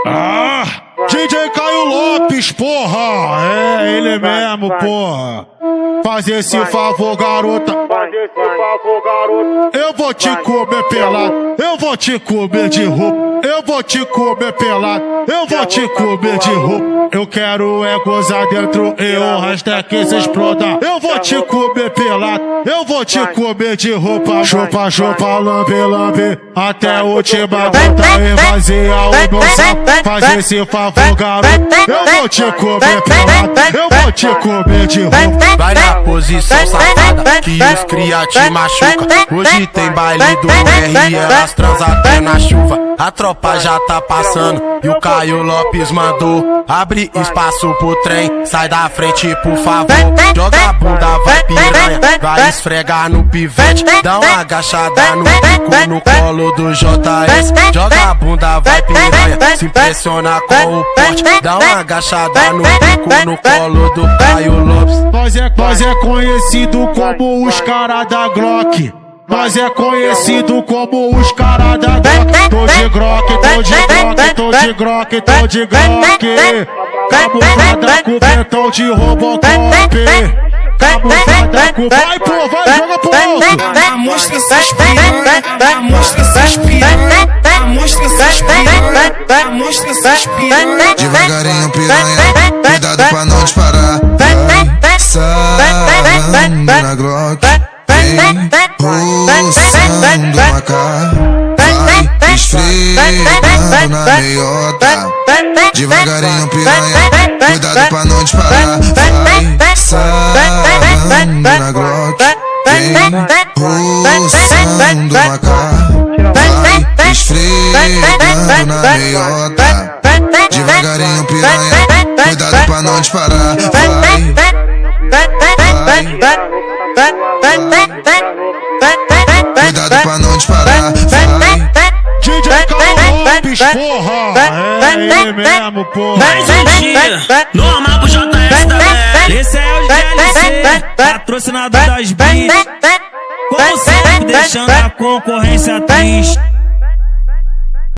Ah, DJ Caio Lopes, porra! É ele mesmo, porra! Faz esse favor, garota! Eu vou te comer pelado, eu vou te comer de roupa, eu vou te comer pelado, eu vou te comer de roupa. Eu quero é gozar dentro e o resto é que se exploda. Eu vou te comer pelado, eu vou te comer de roupa. Chupa, chupa, lambe, lambe, até a última volta e vazia o meu saco. Faz esse favor, garota. Eu vou te comer pelado, eu vou te comer de roupa. Vai na posição safada, que os cria te machuca. Hoje tem baile do R e elas transam até na chuva. A tropa já tá passando e o Caio Lopes mandou. Abre espaço pro trem, sai da frente por favor. Joga a bunda, vai piranha, vai esfregar no pivete. Dá uma agachada no bico no colo do JS. Joga a bunda, vai piranha, se impressiona com o porte. Dá uma agachada no bico no colo do Caio Lopes. Nós é conhecido como os cara da Glock. Nós é conhecido como os cara da Glock. Tô de Glock, tô de Glock, tô de Glock, tô de Glock. Camuflada com ventão de Robocop. Camuflada com... Vai, pô, vai, joga pro alto. Mostra essas piranha, mostra essas piranha, mostra essas piranha, mostra essas piranha. Devagarinho, piranha, cuidado pra não disparar. Vai, sarando na Glock, vem roçando uma cara. Vai, esfregando na meiota. Devagarinho, piranha, cuidado pra não disparar. Vai, sarando na Glock, vem roçando uma cara. Vai, esfregando na meiota. Devagarinho, piranha, cuidado pra não disparar. Cuidado pra não disparar. DJ Caio Lopes, porra! É ele mesmo, porra! Mais um dia, normal pro JS também. Esse é o DLC, patrocinador das beats. Como sempre, deixando a concorrência triste.